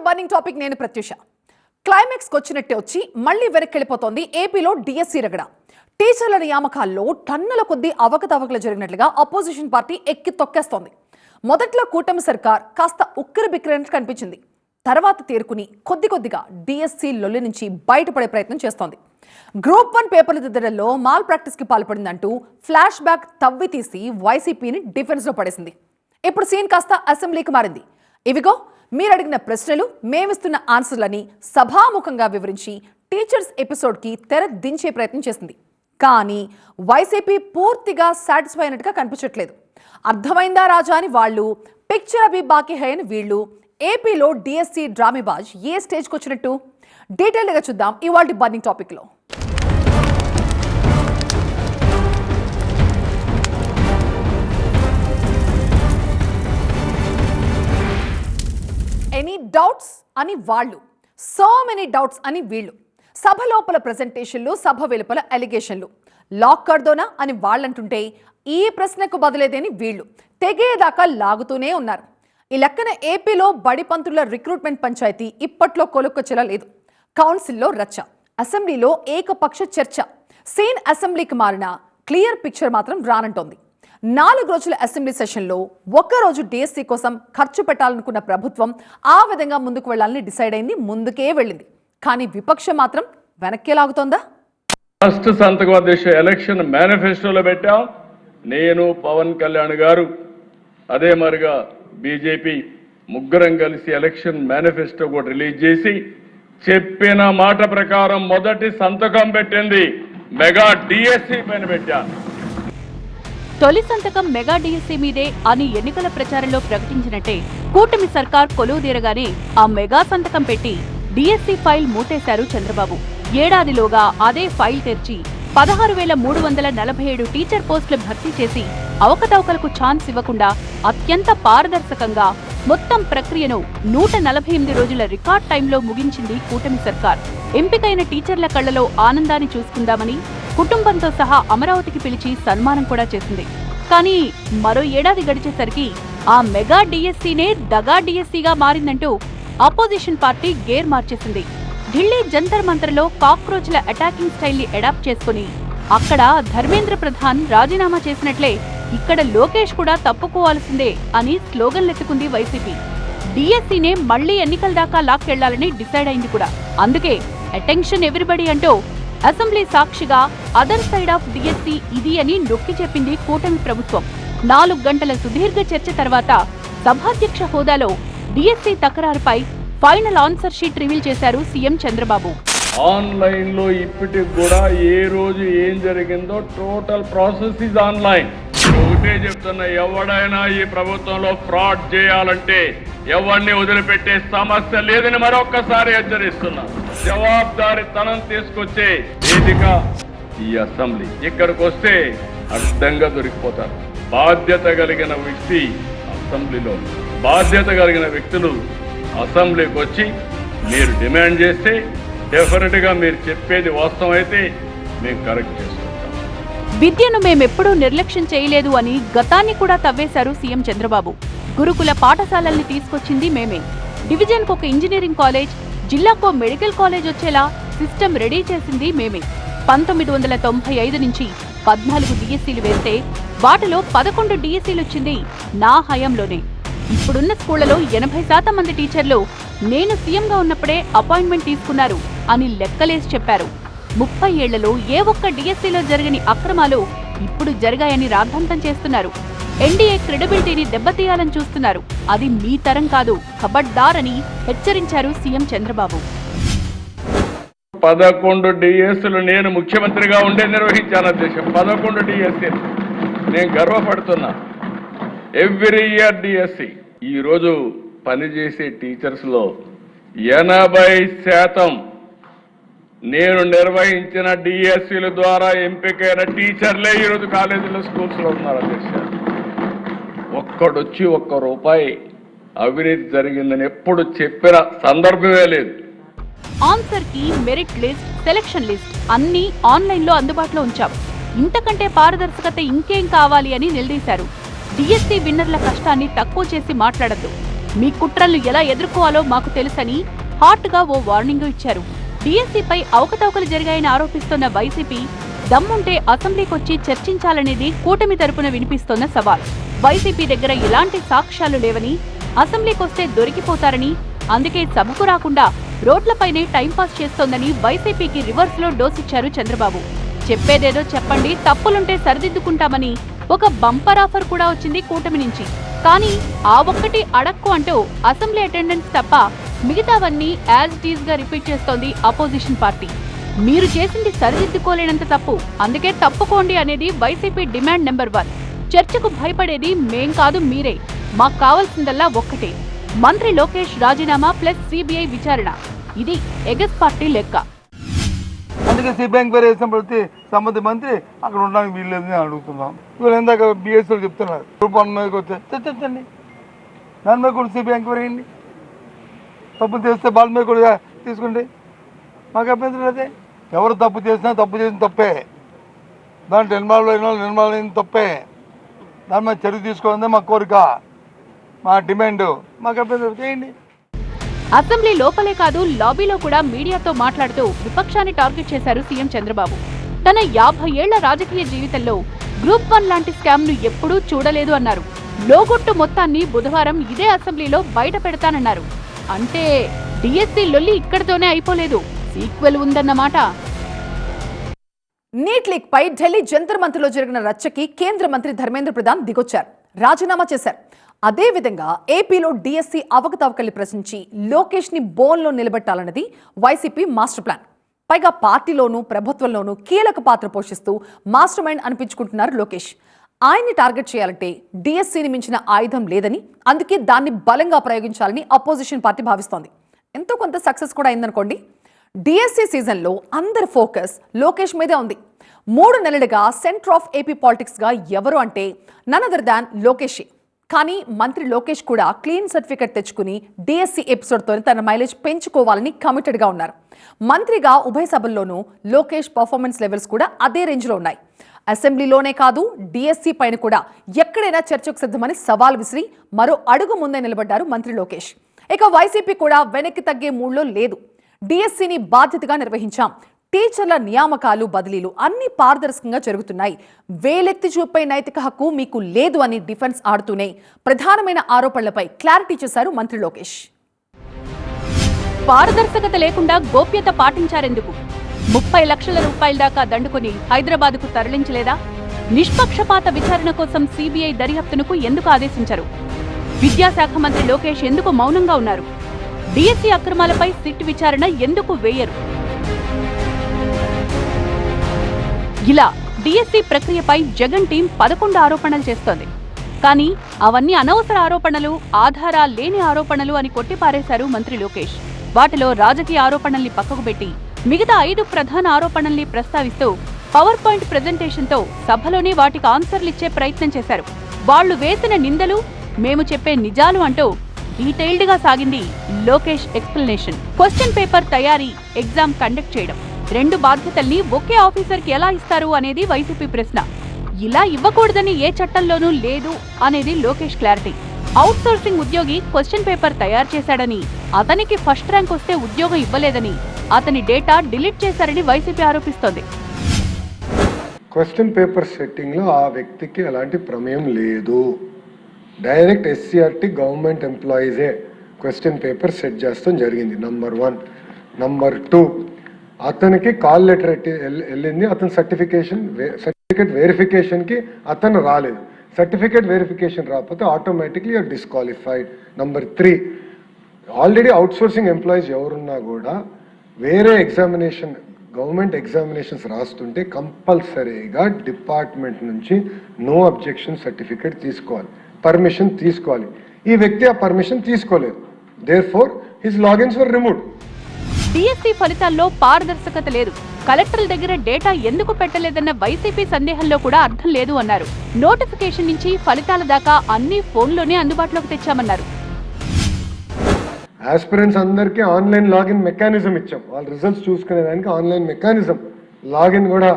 Burning topic నేను Pratyusha. Climax వచ్చినట్టే వచ్చి మళ్ళీ వెనక్కి వెళ్ళిపోతోంది ఏపీలో డిఎస్సీ రగడ. టీచర్ల నియామకాల్లో టన్నుల కొద్దీ అవకతవకలు జరిగినట్లుగా అపోజిషన్ పార్టీ ఎక్కి తొక్కేస్తోంది. మొదట్లో కూటమి సర్కార్ కాస్త ఉక్కిరి బిక్కిరైనట్టు కనిపించింది. తర్వాత తేరుకుని కొద్దిగా డిఎస్సీ లొల్లి నుంచి బయటపడే ప్రయత్నం చేస్తోంది. గ్రూప్ 1 పేపర్లు దిద్దడంలో మాల్ ప్రాక్టీస్ కి పాల్పడిందంటూ ఫ్లాష్ బ్యాక్ తవ్వి తీసి వైసీపీని డిఫెన్స్ లో పడేసింది. ఇప్పుడు సీన్ కాస్త అసెంబ్లీకి మారింది. ఇవిగో మీరు అడిగిన ప్రశ్నలు, మేమిస్తున్న ఆన్సర్లని సభాముఖంగా వివరించి టీచర్స్ ఎపిసోడ్కి తెర దించే ప్రయత్నం చేసింది. కానీ వైసీపీ పూర్తిగా సాటిస్ఫై అయినట్టుగా కనిపించట్లేదు. అర్థమైందా రాజా అని వాళ్ళు, పిక్చర్ అభి బాకీ హై అని వీళ్ళు. ఏపీలో డిఎస్సీ డ్రామేబాజ్ ఏ స్టేజ్కి వచ్చినట్టు డీటెయిల్గా చూద్దాం ఇవాల్టి బర్నింగ్ టాపిక్లో. ఎనీ డౌట్స్ అని వాళ్ళు, సో మెనీ డౌట్స్ అని వీళ్ళు. సభ లోపల ప్రెజెంటేషన్లు, సభ వెలుపల అలిగేషన్లు. లాక్ కర్దోనా అని వాళ్ళంటుంటే ఈ ప్రశ్నకు బదులేదని వీళ్ళు తెగేదాకా లాగుతూనే ఉన్నారు. ఈ లెక్కన ఏపీలో బడిపంతుల రిక్రూట్మెంట్ పంచాయతీ ఇప్పట్లో కొలుక్కొచ్చేలా లేదు. కౌన్సిల్లో రచ్చ, అసెంబ్లీలో ఏకపక్ష చర్చ. సీన్ అసెంబ్లీకి మారిన క్లియర్ పిక్చర్ మాత్రం రానంటోంది. 4 రోజుల అసెంబ్లీ సెషన్లో ఒక్కరోజు డిఎస్సీ కోసం ఖర్చు పెట్టాలనుకున్న ప్రభుత్వం ఆ విధంగా ముందుకు వెళ్లాలని డిసైడ్ అయింది, ముందుకే వెళ్ళింది. కానీ విపక్షం మాత్రం వెనక్కే లాగుతోందా? ఫస్ట్ సంతకం అధ్యక్ష ఎలక్షన్ మేనిఫెస్టోలో పెట్టాం. నేను, పవన్ కళ్యాణ్ గారు, అదే మరిగా బీజేపీ ముగ్గురం కలిసి ఎలక్షన్ మేనిఫెస్టో కూడా రిలీజ్ చేసి చెప్పిన మాట ప్రకారం మొదటి సంతకం పెట్టింది మెగా డిఎస్సీ పైన పెట్టాను. తొలి సంతకం మెగా డిఎస్సీ మీదే అని ఎన్నికల ప్రచారంలో ప్రకటించినట్టే కూటమి సర్కార్ కొలువుదీరగానే ఆ మెగా సంతకం పెట్టి డిఎస్సీ ఫైల్ మూటేశారు చంద్రబాబు. ఏడాదిలోగా అదే ఫైల్ తెరిచి 16,347 టీచర్ పోస్టులు భర్తీ చేసి అవకతవకలకు ఛాన్స్ ఇవ్వకుండా అత్యంత పారదర్శకంగా మొత్తం ప్రక్రియను 148 రోజుల రికార్డ్ టైంలో ముగించింది కూటమి సర్కార్. ఎంపికైన టీచర్ల కళ్లలో ఆనందాన్ని చూసుకుందామని కుటుంబంతో సహా అమరావతికి పిలిచి సన్మానం కూడా చేసింది. కానీ మరో ఏడాది గడిచేసరికి ఆ మెగా డిఎస్సీనే దగా డిఎస్సీగా మారిందంటూ అపోజిషన్ పార్టీ గేర్ మార్చేసింది. ఢిల్లీ జంతర్ మంతర్లో కాక్రోచ్ల అటాకింగ్ స్టైల్ ని అడాప్ట్ చేసుకుని అక్కడ ధర్మేంద్ర ప్రధాన్ రాజీనామా చేసినట్లే ఇక్కడ లోకేష్ కూడా తప్పుకోవాల్సిందే అని స్లోగన్లెత్తుకుంది వైసీపీ. డిఎస్సీనే మళ్లీ ఎన్నికల దాకా లాక్కెళ్లాలని డిసైడ్ అయింది కూడా. అందుకే అటెన్షన్ ఎవ్రీబడి అంటూ అసెంబ్లీ సాక్షిగా అదర్ సైడ్ ఆఫ్ డిఎస్సీ ఇది అని నొక్కి చెప్పింది కూటమి ప్రభుత్వం. 4 గంటల సుదీర్ఘ చర్చ తర్వాత సభాధ్యక్ష హోదాలో డిఎస్సీ తకరారుపై ఫైనల్ ఆన్సర్ షీట్ రివీల్ చేశారు సీఎం చంద్రబాబు. ఆన్లైన్ లో ఇప్పటికి కూడా ఏ రోజు ఏం జరిగిందో టోటల్ ప్రాసెస్ ఇస్ ఆన్లైన్. ఒకటే చెప్తున్నా, ఎవడైనా ఈ ప్రభుత్వంలో ఫ్రాడ్ చేయాలంటే ఎవరిని వదిలిపెట్టే సమస్య లేదని మరొక్కసారి హెచ్చరిస్తున్నా. జవాబుదారీతనం తీసుకొచ్చే వేదిక ఈ అసెంబ్లీ. ఇక్కడికి వస్తే అడ్డంగా దొరికిపోతారు. బాధ్యత కలిగిన వ్యక్తి అసెంబ్లీలో, బాధ్యత కలిగిన వ్యక్తులు అసెంబ్లీకి వచ్చి మీరు డిమాండ్ చేస్తే డెఫినెట్ గా మీరు చెప్పేది వాస్తవం అయితే మేము కరెక్ట్ చేసుకుంటాం. విద్యను మేమెప్పుడూ నిర్లక్ష్యం చేయలేదు అని గతాన్ని కూడా తవ్వేశారు సీఎం చంద్రబాబు. గురుకుల పాఠశాలల్ని తీసుకొచ్చింది మేమే. డివిజన్కు ఒక ఇంజనీరింగ్ కాలేజ్, జిల్లాకో మెడికల్ కాలేజ్ వచ్చేలా సిస్టమ్ రెడీ చేసింది మేమే. 1995 నుంచి 14 డిఎస్సీలు వేస్తే వాటిలో 11 డిఎస్సీలు వచ్చింది నా హయాంలోనే. ఇప్పుడున్న స్కూళ్లలో 80% మంది టీచర్లు నేను సీఎంగా ఉన్నప్పుడే అపాయింట్మెంట్ తీసుకున్నారు అని లెక్కలేసి చెప్పారు. 30 ఏళ్లలో ఏ ఒక్క డిఎస్సీలో జరగని అక్రమాలు ఇప్పుడు జరిగాయని రాద్ధాంతం చేస్తున్నారు. ఎన్డీఏ క్రెడిబిలిటీని దెబ్బతీయాలని చూస్తున్నారు. అది మీ తరం కాదు, ఖబర్దార్ అని హెచ్చరించారు సీఎం చంద్రబాబు. 11 డిఎస్సీలు నేను ముఖ్యమంత్రిగా ఉండే నిర్వహించాను దేశం. 11 డిఎస్సీలు నేను గర్వపడుతున్నా. Every year DSC. ఈరోజు పనిచేసే టీచర్స్ లో 80% నేను నిర్వహించిన డిఎస్సీల ద్వారా ఎంపికైన టీచర్లే ఈరోజు కాలేజీలో, స్కూల్స్ లో ఉన్నారు అధ్యక్ష. ఒక్కడొచ్చి ₹1 అవినీతి జరిగిందని ఎప్పుడు చెప్పిన సందర్భమే లేదు. ఆన్సర్ కి మెరిట్ లిస్ట్, సెలక్షన్ లిస్ట్ అన్ని ఆన్లైన్ లో అందుబాటులో ఉంచాం. ఇంతకంటే పారదర్శకత ఇంకేం కావాలి అని నిలదీశారు. డిఎస్సీ విన్నర్ల కష్టాన్ని తక్కువ చేసి మాట్లాడద్దు. మీ కుట్రలను ఎలా ఎదుర్కోవాలో మాకు తెలుసని హాట్ గా ఓ వార్నింగ్ ఇచ్చారు. డిఎస్సీపై అవకతవకలు జరిగాయని ఆరోపిస్తున్న వైసీపీ దమ్ముంటే అసెంబ్లీకొచ్చి చర్చించాలనేది కూటమి తరపున వినిపిస్తోన్న సవాల్. వైసీపీ దగ్గర ఎలాంటి సాక్ష్యాలు లేవని, అసెంబ్లీకొస్తే దొరికిపోతారని, అందుకే సభకు రాకుండా రోడ్లపైనే టైంపాస్ చేస్తోందని వైసీపీకి రివర్స్ లో డోసిచ్చారు చంద్రబాబు. చెప్పేదేదో చెప్పండి, తప్పులుంటే సరిదిద్దుకుంటామని ఒక బంపర్ ఆఫర్ కూడా వచ్చింది కూటమి నుంచి. కానీ ఆ ఒక్కటి అడక్కు అంటూ అసెంబ్లీ అటెండెన్స్ తప్ప మిగతావన్నీ యాజ్ ఇట్ ఈజ్ గా రిపీట్ చేస్తోంది అపోజిషన్ పార్టీ. మీరు చేసింది సరిదిద్దుకోలేనంత తప్పు, అందుకే తప్పుకోండి అనేది వైసీపీ డిమాండ్ నెంబర్ 1. చర్చకు భయపడేది మేం కాదు, మీరే. మాకు కావాల్సిందల్లా ఒక్కటే, మంత్రి లోకేష్ రాజీనామా ప్లస్ సిబిఐ విచారణ. ఇది ఎగస్ పార్టీ లెక్క. అందుకే సిబిఐ ఎంక్వైరీ చేసిన ప్రతి సంబంధిత మంత్రి అక్కడ ఉండడానికి వీల్లేదని అడుగుతున్నాం. వీళ్ళు ఎందాక బిఎస్ఎల్ చెప్తున్నారు రూపాయల మీదకి వస్తే చర్చించండి, దాని మీద కూడా సిబిఐ ఎంక్వైరీ అయ్యింది. తప్పు చేస్తే వాళ్ళ మీద కూడా తీసుకోండి, మాకు అభ్యంతరం అదే. ఎవరు తప్పు చేసినా తప్పు చేసిన తప్పే, దాంట్లో నిర్మాణం అయిన వాళ్ళు నిర్మాణం అయిన తప్పే, దాని మీద చర్య తీసుకోవాలని మా కోరిక, మా డిమాండ్. మాకు అభ్యంతరం చేయండి. అసెంబ్లీ లోపలే కాదు, లాబీలో కూడా మీడియాతో మాట్లాడుతూ విపక్షాన్ని టార్గెట్ చేశారు సీఎం చంద్రబాబు. తన 50 ఏళ్ల రాజకీయ జీవితంలో గ్రూప్ 1 లాంటి స్కామ్ ను ఎప్పుడూ చూడలేదు అన్నారు. లోగొట్టు మొత్తాన్ని బుధవారం ఇదే అసెంబ్లీలో బయట పెడతానన్నారు. అంటే డిఎస్సీ లొల్లి ఇక్కడితోనే అయిపోలేదు, సీక్వెల్ ఉందన్నమాట. నీట్ లీక్ పై ఢిల్లీ జంతర్ మంతర్లో జరిగిన రచ్చకి కేంద్ర మంత్రి ధర్మేంద్ర ప్రధాన్ దిగొచ్చారు, రాజీనామా చేశారు. అదేవిధంగా ఏపీలో డిఎస్సీ అవకతవకల్ని ప్రశ్నించి లోకేష్ ని బోన్లో నిలబెట్టాలన్నది వైసీపీ మాస్టర్ ప్లాన్. పైగా పార్టీలోనూ ప్రభుత్వంలోనూ కీలక పాత్ర పోషిస్తూ మాస్టర్ మైండ్ అనిపించుకుంటున్నారు లోకేష్. ఆయన్ని టార్గెట్ చేయాలంటే డిఎస్సీని మించిన ఆయుధం లేదని, అందుకే దాన్ని బలంగా ప్రయోగించాలని అపోజిషన్ పార్టీ భావిస్తోంది. ఎంతో కొంత సక్సెస్ కూడా అయిందనుకోండి. డిఎస్సీ సీజన్లో అందరి ఫోకస్ లోకేష్ మీదే ఉంది. 3 నెలలుగా సెంటర్ ఆఫ్ ఏపీ పాలిటిక్స్ గా ఎవరు అంటే నన్ అదర్ దాన్ లోకేషే. కానీ మంత్రి లోకేష్ కూడా క్లీన్ సర్టిఫికెట్ తెచ్చుకుని డిఎస్సీ ఎపిసోడ్తో తన మైలేజ్ పెంచుకోవాలని కమిటెడ్గా ఉన్నారు. మంత్రిగా ఉభయ సభల్లోనూ లోకేష్ పర్ఫార్మెన్స్ లెవెల్స్ కూడా అదే రేంజ్లో ఉన్నాయి. అసెంబ్లీలోనే కాదు, డిఎస్సీ పైన కూడా ఎక్కడైనా చర్చకు సిద్ధమని సవాల్ విసిరి మరో అడుగు ముందే నిలబడ్డారు మంత్రి లోకేష్. ఇక వైసీపీ కూడా వెనక్కి తగ్గే మూడ్లో లేదు. డిఎస్సీని బాధ్యతగా నిర్వహించాం, టీచర్ల నియామకాలు బదిలీలు అన్ని పారదర్శకంగా జరుగుతున్నాయి, వేలెత్తి చూపే నైతిక హక్కు మీకు లేదు అని డిఫెన్స్ ఆడుతూనే ప్రధానమైన ఆరోపణలపై క్లారిటీ చేశారు మంత్రి లోకేష్. పారదర్శకత లేకుండా గోప్యత పాటించారెందుకు? 30 లక్షల రూపాయల దాకా దండుకుని హైదరాబాద్కు తరలించలేదా? నిష్పక్షపాత విచారణ కోసం సిబిఐ దర్యాప్తునకు ఎందుకు ఆదేశించరు? విద్యాశాఖ మంత్రి లోకేష్ ఎందుకు మౌనంగా ఉన్నారు? డిఎస్సీ అక్రమాలపై సిట్ విచారణ ఎందుకు వేయరు? ఇలా డిఎస్సీ ప్రక్రియపై జగన్ టీం 11 ఆరోపణలు చేస్తోంది. కానీ అవన్నీ అనవసర ఆరోపణలు, ఆధారాలు లేని ఆరోపణలు అని కొట్టిపారేశారు మంత్రి లోకేష్. వాటిలో రాజకీయ ఆరోపణల్ని పక్కకు పెట్టి మిగతా 5 ప్రధాన ఆరోపణల్ని ప్రస్తావిస్తూ పవర్ పాయింట్ ప్రెజెంటేషన్తో సభలోనే వాటికి ఆన్సర్లిచ్చే ప్రయత్నం చేశారు. వాళ్లు వేసిన నిందలు, మేము చెప్పే నిజాలు అంటూ డీటెయిల్డ్ గా సాగింది లోకేష్ ఎక్స్ప్లెనేషన్. క్వశ్చన్ పేపర్ తయారీ, ఎగ్జామ్ కండక్ట్ చేయడం, 2 బాధ్యతల్ని ఒకే ఆఫీసర్కి ఎలా ఇస్తారు అనేది వైసీపీ ప్రశ్న. ఇలా ఇవ్వకూడదని ఏ చట్టంలోనూ లేదు అనేది లోకేష్ క్లారిటీ. అవుట్ సోర్సింగ్ ఉద్యోగి క్వశ్చన్ పేపర్ తయారు చేశాడని, అతనికి ఫస్ట్ ర్యాంక్ వస్తే ఉద్యోగం ఇవ్వలేదని, అతని డేటా డిలీట్ చేశారని వైసీపీ ఆరోపిస్తోంది. క్వశ్చన్ పేపర్ సెట్టింగ్లో ఆ వ్యక్తికి ఎలాంటి ప్రమేయం లేదు. డైరెక్ట్ ఎస్సీఆర్టీ గవర్నమెంట్ ఎంప్లాయీసే క్వశ్చన్ పేపర్ సెట్ చేస్తాం జరిగింది. నంబర్ 1. నంబర్ 2, అతనికి కాల్ లెటర్ వెళ్ళింది, అతని సర్టిఫికేట్ వెరిఫికేషన్కి అతను రాలేదు. సర్టిఫికేట్ వెరిఫికేషన్ రాకపోతే automatically you're disqualified. Number 3, already outsourcing employees ఎవరున్నా కూడా వేరే ఎగ్జామినేషన్, గవర్నమెంట్ ఎగ్జామినేషన్స్ రాస్తుంటే కంపల్సరీగా డిపార్ట్మెంట్ నుంచి నో అబ్జెక్షన్ సర్టిఫికేట్ తీసుకోవాలి, పర్మిషన్ తీసుకోవాలి. ఈ వ్యక్తి ఆ పర్మిషన్ తీసుకోలేదు. దేర్ఫోర్ హిస్ లాగిన్స్ వర్ రిమూవ్డ్. డిఎస్సీ ఫలితాల్లో పారదర్శకత లేదు, కలెక్టర్ల దగ్గర డేటా ఎందుకు పెట్టలేదన్న వైసీపీ సందేహంలో కూడా అర్థం లేదు అన్నారు. నోటిఫికేషన్ నుంచి ఫలితాల దాకా అన్ని ఫోన్లోనే అందుబాటులోకి తెచ్చామన్నారు. ఆస్పిరెంట్స్ అందరికీ ఆన్లైన్ లాగిన్ మెకానిజం ఇచ్చాం. వాళ్ళ రిజల్ట్స్ చూసుకునేదానికి ఆన్లైన్ మెకానిజం లాగిన్ కూడా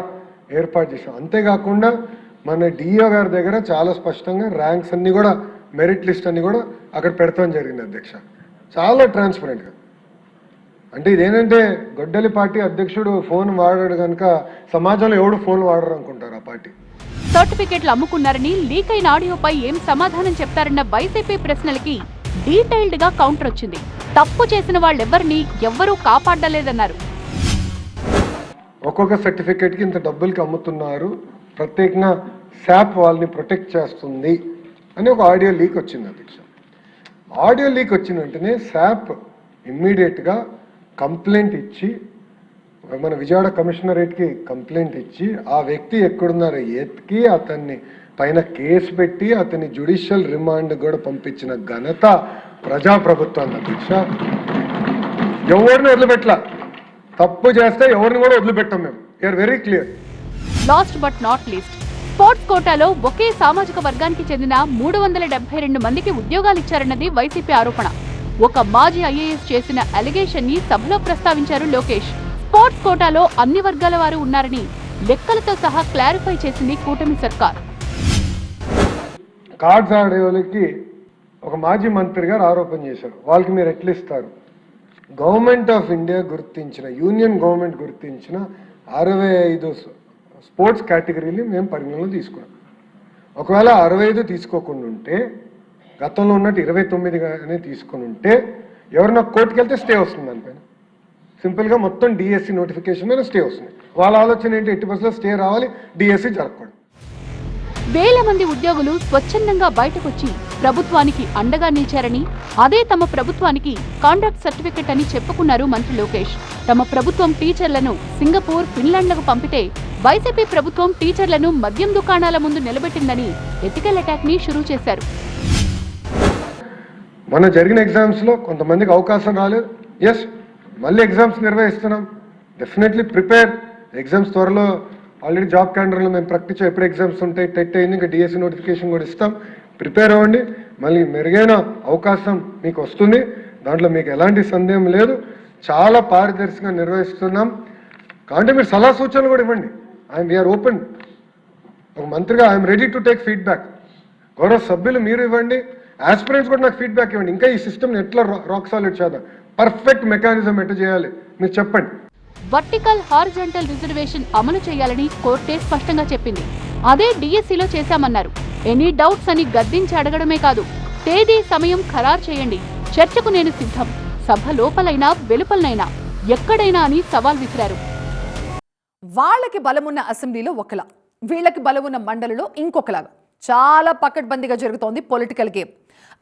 ఏర్పాటు చేసాం. అంతేకాకుండా మన డిఓ గారి దగ్గర చాలా స్పష్టంగా ర్యాంక్స్ అన్ని కూడా మెరిట్ లిస్ట్ అని కూడా అక్కడ పెడతాం జరిగింది అధ్యక్ష, చాలా ట్రాన్స్పరెంట్గా. అంటే ఇదేంటంటే గొడ్డలి పార్టీ అధ్యక్షుడు ఫోన్ వాడాడు కనుక సమాజంలో ఎవడు ఫోన్ వాడరు అనుకుంటారు ఆ పార్టీ. సర్టిఫికెట్లు అమ్ముకున్నారని లీక్ అయిన ఆడియోపై ఏం సమాధానం చెప్తారన్న వైసీపీ ప్రశ్నలకి డీటెయిల్డ్ గా కౌంటర్ వచ్చింది. తప్పు చేసిన వాళ్ళెవ్వరిని ఎవ్వరూ కాపాడలేదన్నారు. ఒక్కొక్క సర్టిఫికేట్కి ఇంత డబ్బులకి అమ్ముతున్నారు, ప్రత్యేకంగా శాప్ వాళ్ళని ప్రొటెక్ట్ చేస్తుంది అని ఒక ఆడియో లీక్ వచ్చింది అధ్యక్ష. ఆడియో లీక్ వచ్చిన వెంటనే శాప్ ఇమ్మీడియట్గా కంప్లైంట్ ఇచ్చి, మన విజయవాడ కమిషనరేట్కి కంప్లైంట్ ఇచ్చి ఆ వ్యక్తి ఎక్కడున్నారో ఎత్తికి అతన్ని పైన కేసు పెట్టి అతన్ని జ్యుడిషియల్ రిమాండ్ కూడా పంపించిన ఘనత ప్రజాప్రభుత్వాన్ని అధ్యక్ష. ఎవరిని వదిలిపెట్టలా, తప్పు చేస్తే ఎవరిని కూడా వదిలిపెట్టాం మేము. You're very clear. Last but not least, sports కోటాలో ఒకే సామాజిక వర్గానికి చెందిన 372 మందికి ఉద్యోగాలిచ్చారన్నది వైసీపీ ఆరోపణ. ఒక మాజీ ఐఏఎస్ చేసిన అలిగేషన్ ని సభలో ప్రస్తావించారు లోకేష్. స్పోర్ట్స్ కోటాలో అన్ని వర్గాల వారు ఉన్నారని లెక్కలతో సహా క్లారిఫై చేసింది కూటమి సర్కార్. కార్డ్స్ ఆడే వాళ్ళకి ఒక మాజీ మంత్రి గారు ఆరోపణ చేశారు, వాళ్ళకి మీరు ఎట్లా ఇస్తారు? గవర్నమెంట్ ఆఫ్ ఇండియా గుర్తించిన, యూనియన్ గవర్నమెంట్ గుర్తించిన 65 స్పోర్ట్స్ కేటగిరీని మేము పరిగణలో తీసుకున్నాం. ఒకవేళ 65 తీసుకోకుండా ఉంటే, గతంలో ఉన్నట్టు 29గానే తీసుకుని ఉంటే ఎవరన్నా కోర్టుకు వెళ్తే స్టే వస్తుంది దానిపైన. సింపుల్గా మొత్తం డిఎస్సి నోటిఫికేషన్ మీద స్టే వస్తుంది. వాళ్ళ ఆలోచన ఏంటి? 80% స్టే రావాలి, డిఎస్సి జరగకూడదు. వేల మంది ఉద్యోగులు స్వచ్ఛందంగా బయటకొచ్చి ప్రభుత్వానికి అండగా నిలిచారని, అదే తమ ప్రభుత్వానికి కాండక్ట్ సర్టిఫికెట్ అని చెప్పుకున్నారు మంత్రి లోకేష్. తమ ప్రభుత్వం టీచర్లను సింగపూర్, ఫిన్లాండ్లకు పంపితే వైసీపీ ప్రభుత్వం టీచర్లను మద్యం దుకాణాల ముందు నిలబెట్టిందని ఎథికల్ అటాక్ ని షురూ చేశారు. మన జరిగిన ఎగ్జామ్స్లో కొంతమందికి అవకాశం రాలేదు. ఎస్, మళ్ళీ ఎగ్జామ్స్ నిర్వహిస్తున్నాం. Definitely prepare. ఎగ్జామ్స్ త్వరలో ఆల్రెడీ జాబ్ క్యాలెండర్లో మేము ప్రకటించాం ఎప్పుడు ఎగ్జామ్స్ ఉంటాయి. టెట్ అయింది, ఇంకా డిఎస్సి నోటిఫికేషన్ కూడా ఇస్తాం. ప్రిపేర్ అవ్వండి, మళ్ళీ మెరుగైన అవకాశం మీకు వస్తుంది. దాంట్లో మీకు ఎలాంటి సందేహం లేదు. చాలా పారదర్శకంగా నిర్వహిస్తున్నాం. కాబట్టి మీరు సలహా సూచనలు కూడా ఇవ్వండి. We're open. ఒక మంత్రిగా I'm ready to take feedback. గౌరవ సభ్యులు మీరు ఇవ్వండి, ఆస్పిరెంట్స్ కూడా నాకు ఫీడ్బ్యాక్ ఇవ్వండి. ఇంకా ఈ సిస్టమ్ని ఎట్లా రాక్ సాలిడ్ చేద్దాం, పర్ఫెక్ట్ మెకానిజం ఎట్లా చేయాలి మీరు చెప్పండి. వర్టికల్, హారిజాంటల్ రిజర్వేషన్ అమలు చేయాలని కోర్టే స్పష్టంగా చెప్పింది. అదే డిఎస్సిలో చేశామన్నారు. ఎనీ డౌట్స్ అని గద్దించి అడగడమే కాదు, తేదీ సమయం ఖరారు చేయండి, చర్చకు నేను సిద్ధం, సభ లోపలైనా వెలుపలనైనా ఎక్కడైనా అని సవాల్ విసిరారు. వాళ్ళకి బలమున్న అసెంబ్లీలో ఒకలా, వీళ్ళకి బలమున్న మండలిలో ఇంకొకలాగా చాలా పకడ్బందీగా జరుగుతోంది పొలిటికల్ గేమ్.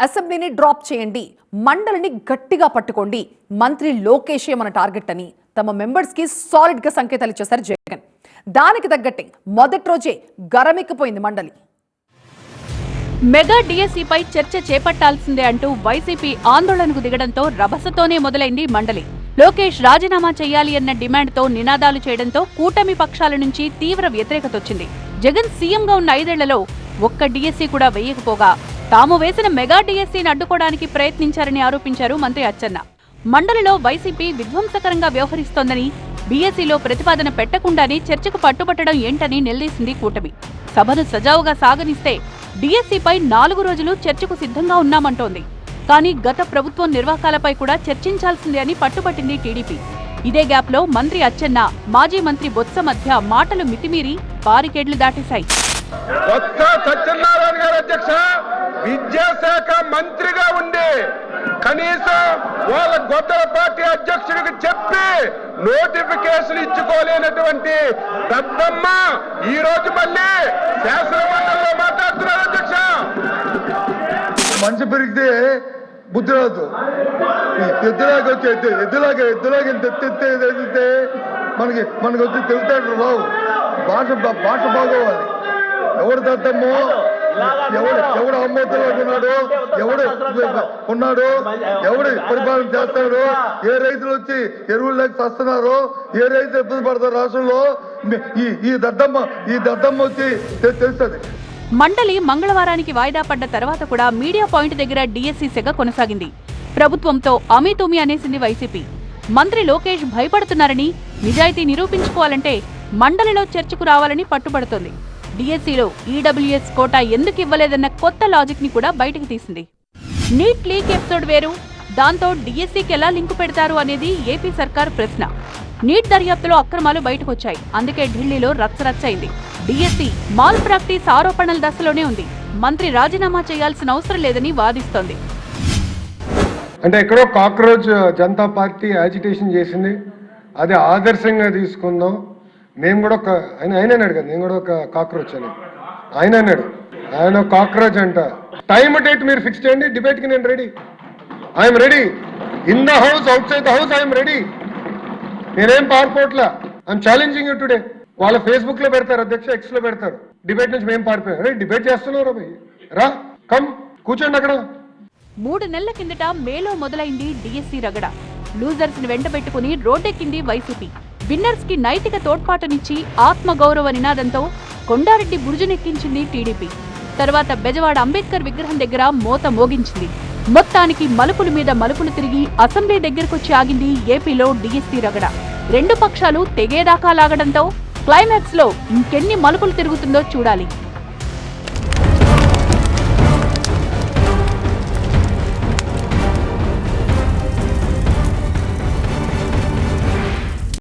అసెంబ్లీని డ్రాప్ చేయండి, మండలిని గట్టిగా పట్టుకోండి, మంత్రి లోకేషే మన టార్గెట్ అని తమ మెంబర్స్ కి సాలిడ్ గా సంకేతాలు ఇచ్చేశారు జగన్. దానికి తగ్గట్టే మొదటి రోజే గరమెక్కిపోయింది మండలి. మెగా డిఎస్సిపై చర్చ చేపట్టాల్సిందే అంటూ వైసీపీ ఆందోళనకు దిగడంతో రభసతోనే మొదలైంది మండలి. లోకేష్ రాజీనామా చేయాలి అన్న డిమాండ్తో నినాదాలు చేయడంతో కూటమి పక్షాల నుంచి తీవ్ర వ్యతిరేకత వచ్చింది. జగన్ సీఎంగా ఉన్న 5 ఏళ్లలో ఒక్క డిఎస్సి కూడా వేయకపోగా తాము వేసిన మెగా డిఎస్సిని అడ్డుకోవడానికి ప్రయత్నించారని ఆరోపించారు మంత్రి అచ్చెన్న. మండలిలో వైసీపీ విధ్వంసకరంగా వ్యవహరిస్తోందని, డిఎస్సిలో ప్రతిపాదన పెట్టకుండానే చర్చకు పట్టుబట్టడం ఏంటని నిలదీసింది కూటమి. సభను సజావుగా సాగనిస్తే డిఎస్సిపై 4 రోజులు చర్చకు సిద్ధంగా ఉన్నామంటోంది. కానీ గత ప్రభుత్వం నిర్వాకాలపై కూడా చర్చించాల్సిందే అని పట్టుబట్టింది టీడీపీ. ఇదే గ్యాప్లో మంత్రి అచ్చెన్న, మాజీ మంత్రి బొత్స మధ్య మాటలు మితిమీరి బారికేడ్లు దాటేశాయి. బొత్స సత్యనారాయణ గారు అధ్యక్ష విద్యాశాఖ మంత్రిగా ఉండి కనీసం వాళ్ళ గొద్దల పార్టీ అధ్యక్షుడికి చెప్పి నోటిఫికేషన్ ఇచ్చుకోలేనటువంటి దద్దమ్మ ఈ రోజు మళ్ళీ శాసనమండలిలో మాట్లాడుతున్నారు అధ్యక్ష. మంచి పెరిగితే బుద్ధి రాదు. ఎద్దులాగా వచ్చి ఎద్దులాగా తెస్తే మనకి వచ్చి తెలుతాడు రావు. భాష బాగోవాలి. ఎవడు దద్దమ్మో, ఎవడు అమ్మోతులకు ఉన్నాడు, ఎవడు పరిపాలన చేస్తాడు, ఏ రైతులు వచ్చి ఎరువులు లేక వస్తున్నారు, ఏ రైతులు ఇబ్బంది పడతారు రాష్ట్రంలో, ఈ దద్దమ్మ వచ్చి తెలుస్తుంది. మండలి మంగళవారానికి వాయిదా పడ్డ తర్వాత కూడా మీడియా పాయింట్ దగ్గర డిఎస్సి సెగ కొనసాగింది. ప్రభుత్వంతో అమీతుమీ అనేసింది వైసీపీ. మంత్రి లోకేష్ భయపడుతున్నారని, నిజాయితీ నిరూపించుకోవాలంటే మండలిలో చర్చకు రావాలని పట్టుబడుతోంది. డిఎస్సిలో ఈడబ్ల్యూఎస్ కోటా ఎందుకు ఇవ్వలేదన్న కొత్త లాజిక్ ని కూడా బయటకు తీసింది. నీట్ లీక్ ఎపిసోడ్ వేరు, దాంతో డిఎస్సికి ఎలా లింకు పెడతారు అనేది ఏపీ సర్కార్ ప్రశ్న. నీట్ దర్యాప్తులో అక్రమాలు బయటకొచ్చాయి, అందుకే ఢిల్లీలో రచ్చరచ్చైంది. డిఎస్సి మాల్ ప్రాక్టీస్ ఆరోపణల దశలోనే ఉంది. మంత్రి రాజీనామా చేయాల్సిన అవసరం లేదని వాదిస్తోంది. అంటే ఎక్కడో కాక్రోచ్ జనతా పార్టీ యాజిటేషన్ చేసింది, అది ఆదర్శంగా తీసుకుందాం. మేము కూడా ఒక ఆయన అన్నాడు కదా, నేను కూడా ఒక కాక్రోచ్ అని ఆయన అన్నాడు. ఆయన కాక్రోచ్ అంట. టైం డేట్ మీరు ఫిక్స్ చేయండి, డిబేట్కి నేను ready. I'm ready in the house, out side the house, I'm ready. నేనేం పారిపోట్లా, ఐఎమ్ ఛాలెంజింగ్ యూ టుడే. వాళ్ళ ఫేస్బుక్ లో పెడతారు, అధ్యక్ష ఎక్స్ లో పెడతారు, డిబేట్ నుంచి మేము పారిపోయాం. అరే డిబేట్ చేస్తున్నారు భయ్, రా కమ్ కూర్చోండి అక్కడ. 3 నెలల కిందట మేలో మొదలైంది డిఎస్సి రగడ. లూజర్స్ ని వెంటబెట్టుకుని రోడ్డెక్కింది వైసీపీ. విన్నర్స్ కి నైతిక తోడ్పాటునిచ్చి ఆత్మగౌరవ నినాదంతో కొండారెడ్డి బురుజునెక్కించింది టీడీపీ. తర్వాత బెజవాడ అంబేద్కర్ విగ్రహం దగ్గర మోత మోగించింది. మొత్తానికి మలుపుల మీద మలుపులు తిరిగి అసెంబ్లీ దగ్గరకొచ్చి ఆగింది ఏపీలో డిఎస్సి రగడ. 2 పక్షాలు తెగేదాకా లాగడంతో క్లైమాక్స్ లో ఇంకెన్ని మలుపులు తిరుగుతుందో చూడాలి.